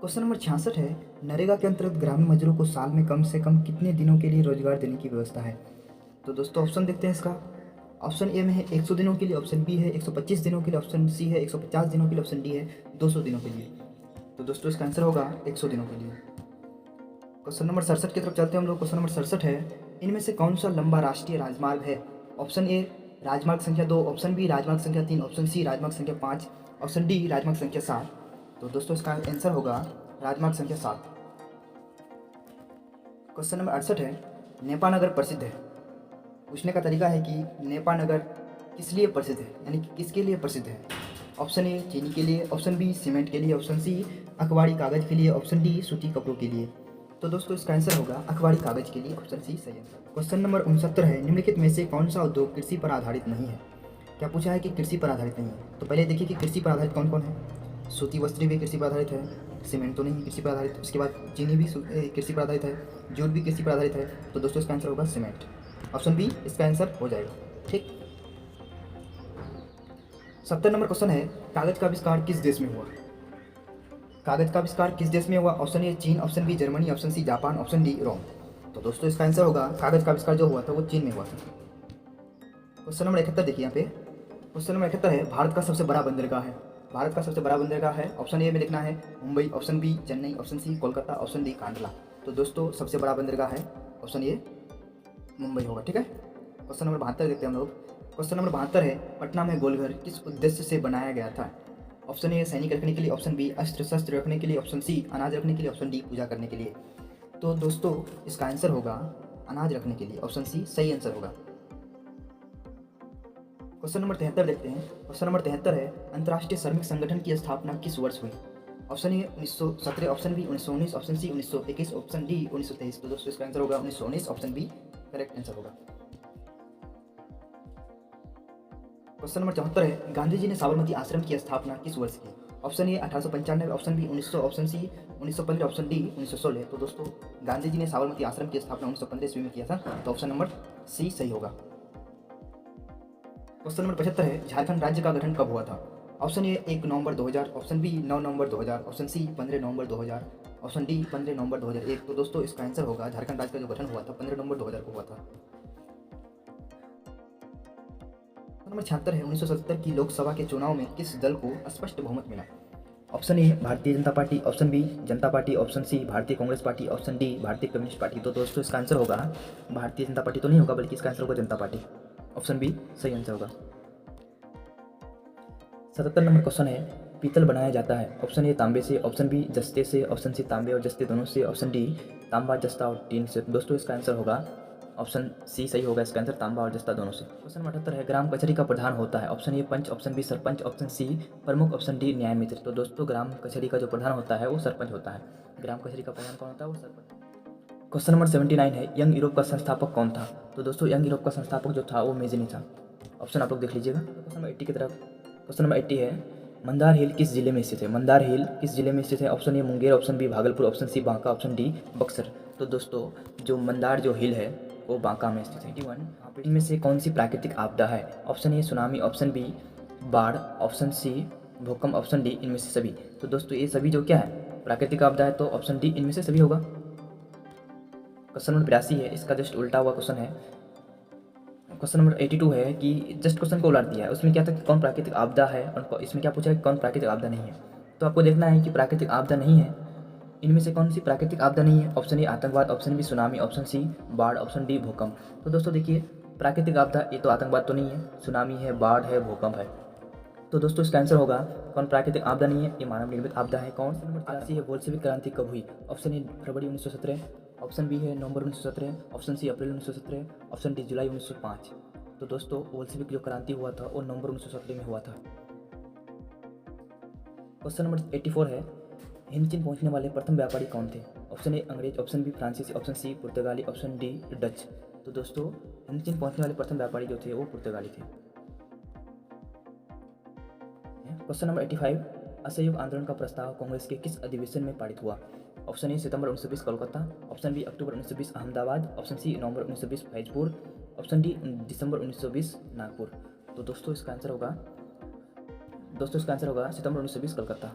Question number 66 है, नरेगा के अंतर्गत ग्रामीण मजदूरों को साल में कम से कम कितने दिनों के लिए रोजगार देने की व्यवस्था है? तो दोस्तों ऑप्शन देखते हैं इसका। ऑप्शन ए में है 100 दिनों के लिए, ऑप्शन बी है 125 दिनों के लिए, ऑप्शन सी है 150 दिनों के लिए, ऑप्शन डी है 200 दिनों के लिए। तो दोस्तों इसका आंसर होगा 100 दिनों के लिए। क्वेश्चन नंबर 67 की तरफ चलते हैं हम लोग। क्वेश्चन नंबर 67 है, इनमें से कौन सा लंबा राष्ट्रीय राजमार्ग है? ऑप्शन ए राजमार्ग संख्या 2, ऑप्शन बी राजमार्ग संख्या 3, ऑप्शन सी राजमार्ग संख्या 5, ऑप्शन डी राजमार्ग संख्या 7। तो दोस्तों इसका आंसर होगा राजमार्ग संख्या 7। क्वेश्चन नंबर 68 है, नेपा नगर प्रसिद्ध है। पूछने का तरीका है कि नेपा नगर किस लिए प्रसिद्ध है, यानी कि किसके लिए प्रसिद्ध है? ऑप्शन ए चीनी के लिए, ऑप्शन बी सीमेंट के लिए, ऑप्शन सी अखबारी कागज के लिए, ऑप्शन डी सूती कपड़ों के लिए। तो दोस्तों इसका आंसर होगा अखबारी कागज के लिए, ऑप्शन सी सही आंसर। क्वेश्चन नंबर 69 है, निम्नलिखित में से कौन सा उद्योग कृषि पर आधारित नहीं है? क्या पूछा है कि कृषि पर आधारित नहीं है। तो पहले देखिए कि कृषि पर आधारित कौन कौन है। सूती वस्त्र भी कृषि पर आधारित है, सीमेंट तो नहीं कृषि पर आधारित, उसके बाद चीनी भी कृषि पर आधारित है, जूट भी कृषि पर आधारित है। तो दोस्तों इसका आंसर होगा सीमेंट, ऑप्शन बी इसका आंसर हो जाएगा। ठीक। 70 नंबर क्वेश्चन है, कागज का आविष्कार किस देश में हुआ? कागज का आविष्कार किस देश में हुआ? ऑप्शन ए चीन, option B Germany, option C Japan, option D Rome. तो दोस्तों इसका आंसर होगा कागज का आविष्कार जो हुआ था वो चीन में हुआ था। क्वेश्चन नंबर 71 देखिए यहाँ पे। क्वेश्चन नंबर 71 है, भारत का सबसे बड़ा बंदरगाह है। भारत का सबसे बड़ा बंदरगाह है, ऑप्शन ए में लिखना है Mumbai, option B Chennai, option C Kolkata, option D Kandla. तो दोस्तों सबसे बड़ा बंदरगाह है ऑप्शन ए मुंबई होगा। ठीक है। क्वेश्चन नंबर 72 देखते हैं हम लोग। क्वेश्चन नंबर 72 है, पटना में गोलघर किस उद्देश्य से बनाया गया था? ऑप्शन ए सैनिक रखने के लिए, ऑप्शन बी अस्त्र शस्त्र रखने के लिए, ऑप्शन सी अनाज रखने के लिए, ऑप्शन डी पूजा करने के लिए। तो दोस्तों इसका आंसर होगा अनाज रखने के लिए, ऑप्शन सी सही आंसर होगा। क्वेश्चन नंबर 73 देखते हैं। क्वेश्चन नंबर 73 है, अंतर्राष्ट्रीय श्रमिक संगठन की स्थापना किस वर्ष हुई? Option A 1917, option B 1919, option C 1921, option D 1923। तो दोस्तों इसका आंसर होगा 1919, ऑप्शन बी करेक्ट आंसर होगा। क्वेश्चन नंबर 74 है, गांधी जी ने साबरमती आश्रम की स्थापना किस वर्ष की? Option A 1895, option B 1900, option C 1915, option D 1916। तो दोस्तों गांधी जी ने साबरमती आश्रम की स्थापना 1915 ईस्वी में किया था। तो ऑप्शन नंबर सी सही होगा। क्वेश्चन नंबर 75 है, झारखंड राज्य का गठन कब हुआ था? ऑप्शन ए 1 नवंबर 2000, ऑप्शन बी 9 नवंबर 2000, ऑप्शन सी 15 नवंबर 2000, ऑप्शन डी 15 नवंबर 2001। तो दोस्तों इसका आंसर होगा झारखंड राज्य का जो गठन हुआ था 15 नवंबर 2000 को हुआ था। नंबर 76 है, 1970 की लोकसभा के चुनाव में किस दल को स्पष्ट बहुमत मिला? Option A Bharatiya Janata party, option B Janata party, option C भारतीय कांग्रेस पार्टी, ऑप्शन डी भारतीय कम्युनिस्ट पार्टी। तो दोस्तों इसका आंसर होगा भारतीय जनता पार्टी तो नहीं होगा, बल्कि इसका आंसर होगा जनता पार्टी, ऑप्शन बी सही आंसर होगा। 77 नंबर क्वेश्चन है, पीतल बनाया जाता है, ऑप्शन ए तांबे से, ऑप्शन बी जस्ते से, ऑप्शन सी तांबे और जस्ते दोनों से, ऑप्शन डी तांबा जस्ता और टीन से। दोस्तों इसका आंसर होगा ऑप्शन सी सही होगा, इसका आंसर तांबा और जस्ता दोनों से। क्वेश्चन नंबर 78 है, ग्राम कचहरी का प्रधान होता है, ऑप्शन ए पंच, ऑप्शन बी सरपंच, ऑप्शन सी प्रमुख, ऑप्शन डी न्याय मित्र। तो दोस्तों ग्राम कचहरी का जो प्रधान होता है वो सरपंच होता है। ग्राम कचहरी का प्रधान कौन होता है? वो सरपंच। क्वेश्चन नंबर 79 है, यंग यूरोप का संस्थापक कौन था? तो दोस्तों यंग यूरोप का संस्थापक जो था वो मेजनी था। ऑप्शन आप लोग देख लीजिएगा। क्वेश्चन नंबर 80 की तरफ। क्वेश्चन नंबर 80 है, मंदार हिल किस जिले में स्थित है? मंदार हिल किस जिले में स्थित है? Option A Munger, option B Bhagalpur, option C Banka, option D Buxar. तो दोस्तों जो मंदार जो हिल है वो बांका में स्थित है। 81 इनमें से कौन सी प्राकृतिक आपदा है? Option A tsunami, option B बाढ़, ऑप्शन सी भूकंप, ऑप्शन डी इनमें से सभी। तो दोस्तों ये सभी जो क्या है प्राकृतिक आपदा है, तो ऑप्शन डी इनमें से सभी होगा। क्वेश्चन नंबर 82 है, इसका जस्ट उल्टा हुआ क्वेश्चन है। क्वेश्चन नंबर 82 है कि जस्ट क्वेश्चन को उलट दिया है, उसमें क्या था कि कौन प्राकृतिक आपदा है और इसमें क्या पूछा है कि कौन प्राकृतिक आपदा नहीं है। तो आपको देखना है कि प्राकृतिक आपदा नहीं है, इनमें से कौन सी प्राकृतिक आपदा नहीं है? ऑप्शन ए आतंकवाद, option B tsunami, option C बाढ़, ऑप्शन डी भूकंप। तो दोस्तों देखिए प्राकृतिक आपदा ये तो आतंकवाद तो नहीं है, सुनामी है, बाढ़ है, भूकंप है। तो दोस्तों इसका आंसर होगा कौन प्राकृतिक आपदा नहीं है, ये मानव निर्मित आपदा है। कौन? नंबर 83 है, बोल्शेविक क्रांति कब हुई? ऑप्शन ए फरवरी 1917, ऑप्शन बी है नवंबर 1917, ऑप्शन सी अप्रैल 1917, ऑप्शन डी जुलाई 1905। तो दोस्तों बोल्शेविक जो क्रांति हुआ था वो नवंबर 1917 में हुआ था। क्वेश्चन नंबर 84 है, हिंद चीन पहुंचने वाले प्रथम व्यापारी कौन थे? ऑप्शन ए अंग्रेज, ऑप्शन बी फ्रांसीसी, ऑप्शन सी पुर्तगाली, ऑप्शन डी डच। तो दोस्तों हिंद चीन पहुंचने वाले प्रथम व्यापारी जो थे वो पुर्तगाली थे। क्वेश्चन नंबर 85, असहयोग आंदोलन का प्रस्ताव कांग्रेस के किस अधिवेशन में पारित हुआ? ऑप्शन ए सितंबर 1920 कोलकाता, ऑप्शन बी अक्टूबर 1920 अहमदाबाद, ऑप्शन सी नवंबर 1920 फैजपुर, ऑप्शन डी दिसंबर 1920 नागपुर। तो दोस्तों इसका आंसर होगा सितंबर 1920 कलकत्ता।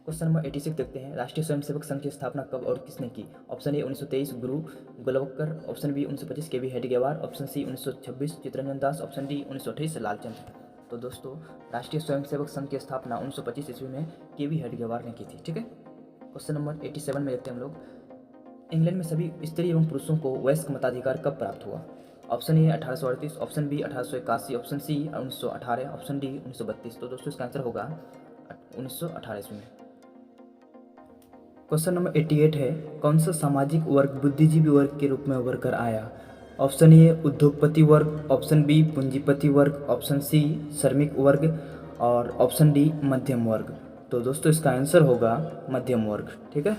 क्वेश्चन नंबर 86 देखते हैं, राष्ट्रीय स्वयंसेवक संघ की स्थापना कब और किसने की? ऑप्शन ए 1923 गुरु Golwalkar, option B 1925 K V Hedgewar, option C 1926 Chittaranjan Das, option D 1928 Lalchand. तो दोस्तों राष्ट्रीय स्वयंसेवक संघ की स्थापना 1925 ईस्वी में के वी हेडगेवार ने की थी। ठीक है, क्वेश्चन नंबर 87 में देखते हैं हम लोग, इंग्लैंड में सभी स्त्री एवं पुरुषों को वयस्क मताधिकार कब प्राप्त हुआ? Option A 1838, option B 1881, option C 1918, option D 1932। तो दोस्तों इसका आंसर होगा 1918 ईस्वी में। क्वेश्चन नंबर 88 है, कौन सा सामाजिक वर्ग बुद्धिजीवी वर्ग के रूप में उभर कर आया? ऑप्शन ए उद्योगपति वर्ग, ऑप्शन बी पूंजीपति वर्ग, ऑप्शन सी श्रमिक वर्ग और ऑप्शन डी मध्यम वर्ग। तो दोस्तों इसका आंसर होगा मध्यम वर्ग। ठीक है,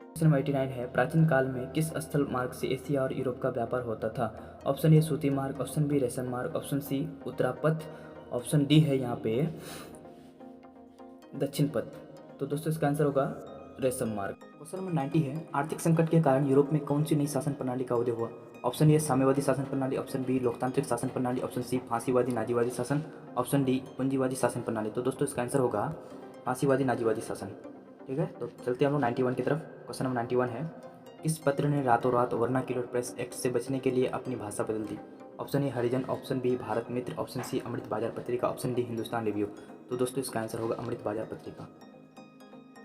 क्वेश्चन नंबर 89 है, प्राचीन काल में किस स्थल मार्ग से एशिया और यूरोप का व्यापार होता था? ऑप्शन ए सूती मार्ग, ऑप्शन बी रेशम मार्ग, option C Uttarapatha, option D है यहाँ पे दक्षिण पथ। तो दोस्तों इसका आंसर होगा रेशम मार्ग। क्वेश्चन नंबर 90 है, आर्थिक संकट के कारण यूरोप में कौन सी नई शासन प्रणाली का उदय हुआ? ऑप्शन ए साम्यवादी शासन प्रणाली, ऑप्शन बी लोकतांत्रिक शासन प्रणाली, ऑप्शन सी फांसीवादी नाजीवादी शासन, ऑप्शन डी पूंजीवादी शासन प्रणाली। तो दोस्तों इसका आंसर होगा फांसीवादी नाजीवादी शासन। ठीक है, तो चलते हैं हम लोग 91 की तरफ। क्वेश्चन नंबर 91 है, किस पत्र ने रातों रात वर्नाक्युलर प्रेस एक्ट से बचने के लिए अपनी भाषा बदल दी? Option A Harijan, option B Bharat Mitra, option C Amrit Bazar Patrika, option D Hindustan review. तो दोस्तों इसका आंसर होगा अमृत बाजार पत्रिका।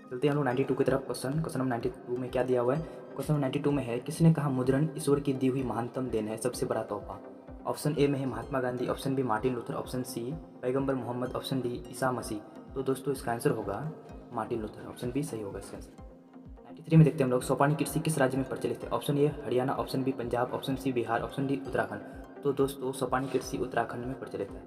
चलते हैं हम लोग 92 की तरफ। क्वेश्चन नंबर 92 में क्या दिया हुआ है? क्वेश्चन नंबर 92 में है, किसने कहा मुद्रण ईश्वर की दी हुई महानतम देन है, सबसे बड़ा तोहफा? ऑप्शन ए में है Mahatma Gandhi, option B Martin Luther, option C पैगंबर मोहम्मद, ऑप्शन डी ईसा मसीह। तो दोस्तों इसका आंसर होगा मार्टिन लूथर, ऑप्शन बी सही होगा इसका आंसर। 93 में देखते हैं हम लोग, सोपानी कृषि किस राज्य में प्रचलित है? Option A Haryana, option B Punjab, option C Bihar, option D Uttarakhand. तो दोस्तों सोपानी कृषि उत्तराखंड में प्रचलित है।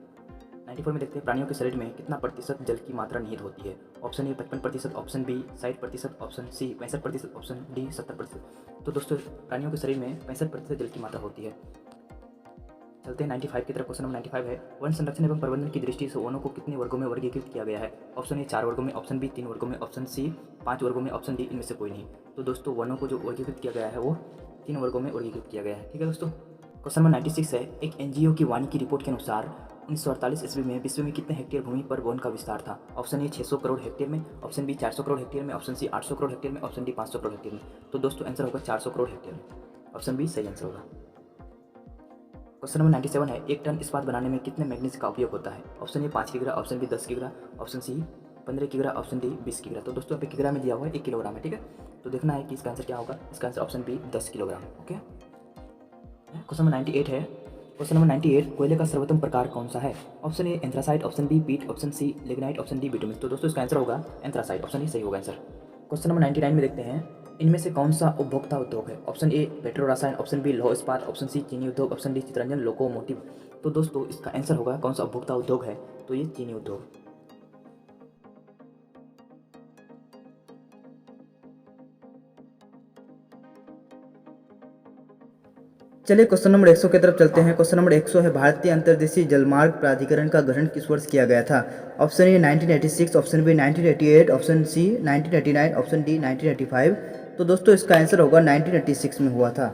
94 में देखते हैं, प्राणियों के शरीर में कितना प्रतिशत जल की मात्रा निहित होती है? Option A 55%, option B 60%, option C 65%, option D 70%। तो दोस्तों प्राणियों के शरीर में 65% जल की मात्रा होती है। चलते हैं 95 की तरफ। क्वेश्चन नंबर 95 है, वन संरक्षण एवं प्रबंधन की दृष्टि से वनों को कितने वर्गों में वर्गीकृत किया गया है? ऑप्शन ए 4 वर्गों में, ऑप्शन बी 3 वर्गों में, ऑप्शन सी 5 वर्गों में, ऑप्शन डी इनमें से कोई नहीं। तो दोस्तों वनों को जो वर्गीकृत किया गया है वो 3 वर्गों में वर्गीकृत किया गया है। ठीक है दोस्तों, क्वेश्चन नंबर 96 है, एक एनजीओ की वानिकी रिपोर्ट के अनुसार 1948 ईस्वी में विश्व में कितने हेक्टेयर भूमि पर वन का विस्तार था? ऑप्शन ए 600 करोड़ हेक्टेयर में, ऑप्शन बी 400 करोड़ हेक्टेयर में, ऑप्शन सी 800 करोड़ हेक्टेयर में, ऑप्शन डी 500 करोड़ हेक्टेयर में। तो दोस्तों आंसर होगा 400 करोड़ हेक्टेयर में, ऑप्शन बी सही आंसर होगा। क्वेश्चन नंबर 97 है, एक टन इस्पात बनाने में कितने मैग्नीज का उपयोग होता है? ऑप्शन ए 5 किग्रा, ऑप्शन बी 10 किग्रा, ऑप्शन सी 15 किग्रा, ऑप्शन डी 20 किग्रा। तो दोस्तों यहाँ पे किग्रा में दिया हुआ है 1 किलोग्राम है। ठीक है, तो देखना है कि इसका आंसर क्या होगा। इसका answer option B 10 kilogram. Okay, question number 98 है, क्वेश्चन नंबर 98, कोयले का सर्वोत्तम प्रकार कौन सा है? Option A anthracite, option B peat, option C lignite, option D bitumen. तो दोस्तों इसका आंसर होगा एंथ्रासाइट, ऑप्शन ही सही होगा आंसर। क्वेश्चन नंबर 99 में देखते हैं, इनमें से कौन सा उपभोक्ता उद्योग है? ऑप्शन ए पेट्रो रसायन, ऑप्शन बी लौह इस्पात, ऑप्शन सी चीनी उद्योग, ऑप्शन डी चित्ररंजन लोकोमोटिव। तो दोस्तों इसका आंसर होगा कौन सा उपभोक्ता उद्योग है? तो ये चीनी उद्योग। चलिए क्वेश्चन नंबर 100 की तरफ चलते हैं। क्वेश्चन नंबर 100 है, भारतीय अंतर्देशीय जलमार्ग प्राधिकरण का गठन किस वर्ष किया गया था? Option A 1986, option B 1988, option C 1989, option D 1985। तो दोस्तों इसका आंसर होगा 1986 में हुआ था।